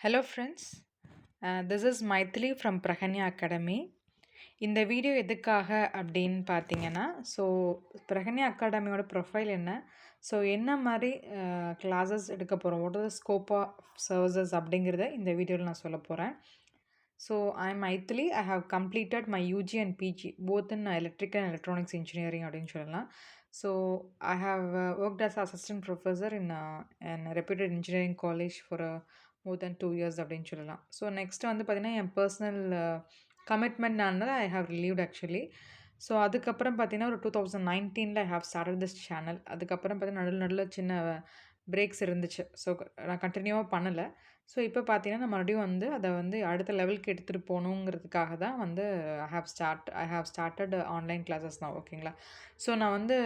Hello friends, this is Maithili from Prahanya Academy. இந்த video எதுக்காக அப்படின்னு பார்த்தீங்கன்னா, ஸோ பிரகன்யா அகாடமியோட ப்ரொஃபைல் என்ன? ஸோ என்ன மாதிரி கிளாஸஸ் எடுக்க போகிறோம்? What are the scope of services அப்படிங்கிறத இந்த வீடியோவில் நான் சொல்ல போகிறேன். So I am Maithili. I have completed my UG and PG both in electrical and electronics engineering அப்படின்னு சொல்லலாம். So I have worked as assistant professor in reputed engineering college for more than 2 years அப்படின்னு சொல்லலாம். So next வந்து பார்த்தீங்கன்னா என் personal கமிட்மெண்ட்னால I have relieved actually. So அதுக்கப்புறம் பார்த்தீங்கன்னா ஒரு 2019 I have started this channel. அதுக்கப்புறம் பார்த்தீங்கன்னா நடுவில் நடுவில் சின்ன பிரேக்ஸ் இருந்துச்சு. ஸோ நான் கண்டினியூவாக பண்ணலை. ஸோ இப்போ பார்த்தீங்கன்னா நான் மறுபடியும் வந்து அதை வந்து அடுத்த லெவலுக்கு எடுத்துகிட்டு போகணுங்கிறதுக்காக தான் வந்து I have started online classes தான். ஓகேங்களா? ஸோ நான் வந்து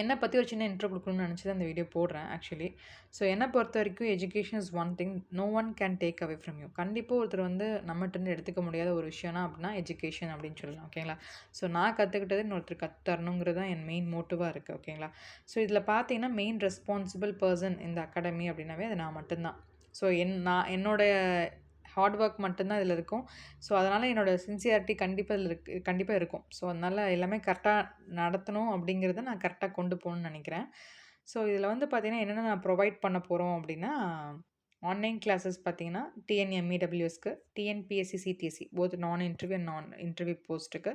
என்னை பற்றி ஒரு சின்ன இன்ட்ரோ கொடுக்கணும்னு நினச்சி தான் இந்த வீடியோ போடுறேன் ஆக்சுவலி. ஸோ என்னை பொறுத்த வரைக்கும் education is one thing no one can take away from you. கண்டிப்பாக ஒருத்தர் வந்து நம்மகிட்டருந்து எடுத்துக்க முடியாத ஒரு விஷயம்னா அப்படின்னா எஜுகேஷன் அப்படின்னு சொல்லலாம். ஓகேங்களா? ஸோ நான் கற்றுக்கிட்டது இன்னொருத்தர் கற்றுத்தரணுங்கிறது தான் என் மெயின் மோட்டிவாக இருக்குது. ஓகேங்களா? ஸோ இதில் பார்த்தீங்கன்னா மெயின் ரெஸ்பான்சிபிள் பர்சன் இந்த அகாடமி அப்படின்னாவே அது நான் மட்டும்தான். ஸோ என்னோடய ஹார்ட் ஒர்க் மட்டும்தான் இதில் இருக்கும். ஸோ அதனால் என்னோடய சின்சியாரிட்டி கண்டிப்பாக இருக்கும். ஸோ அதனால் எல்லாமே கரெக்டாக நடத்தணும் அப்படிங்கிறத நான் கரெக்டாக கொண்டு போகணும்னு நினைக்கிறேன். ஸோ இதில் வந்து பார்த்திங்கன்னா என்னென்ன நான் ப்ரொவைட் பண்ண போகிறோம் அப்படின்னா, ஆன்லைன் கிளாஸஸ் பார்த்தீங்கன்னா டிஎன்எம்இடபிள்யூஎஸ்க்கு, TNPSC, CDSC both non interview and non interview போஸ்ட்டுக்கு,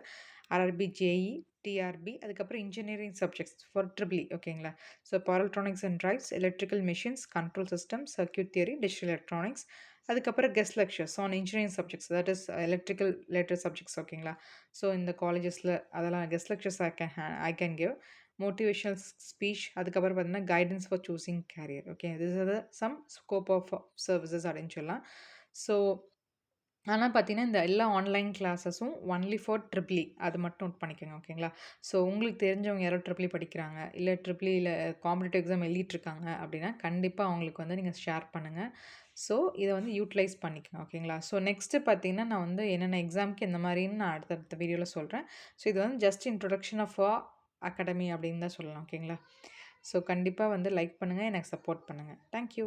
ஆர்ஆர்பி, ஜேஇ, டிஆர்பி, அதுக்கப்புறம் engineering subjects for triple E. ஓகேங்களா? So power electronics and drives, electrical machines, control system, circuit theory, digital electronics, அதுக்கப்புறம் guest lectures on engineering subjects that is electrical related subjects. ஓகேங்களா? So இந்த காலேஜஸில் அதெல்லாம் guest lectures I can give. Motivational speech, அதுக்கப்புறம் பார்த்தீங்கன்னா guidance for choosing career. Okay, this are the some scope of services அப்படின்னு சொல்லலாம். So ஆனால் பார்த்தீங்கன்னா இந்த எல்லா ஆன்லைன் கிளாஸஸும் ஒன்லி ஃபார் ட்ரிபிள் இ அது மட்டும் நோட் பண்ணிக்கோங்க. ஓகேங்களா? ஸோ உங்களுக்கு தெரிஞ்சவங்க யாரோ ட்ரிபிள் இ படிக்கிறாங்க, இல்லை ட்ரிபிள் இயில் காம்படிட்டிவ் எக்ஸாம் எழுதிட்டுருக்காங்க அப்படின்னா கண்டிப்பாக அவங்களுக்கு வந்து நீங்கள் ஷேர் பண்ணுங்கள். ஸோ இதை வந்து யூட்டிலைஸ் பண்ணிக்கணும். ஓகேங்களா? ஸோ நெக்ஸ்ட்டு பார்த்தீங்கன்னா நான் வந்து என்னென்ன எக்ஸாமுக்கு இந்த மாதிரின்னு நான் அடுத்தடுத்த வீடியோவில் சொல்கிறேன். ஸோ இது வந்து ஜஸ்ட் இன்ட்ரொடக்ஷன் ஆஃப் அகாடமி அப்படின்னு தான் சொல்லலாம். ஓகேங்களா? ஸோ கண்டிப்பாக வந்து லைக் பண்ணுங்கள், எனக்கு சப்போர்ட் பண்ணுங்கள். தேங்க்யூ.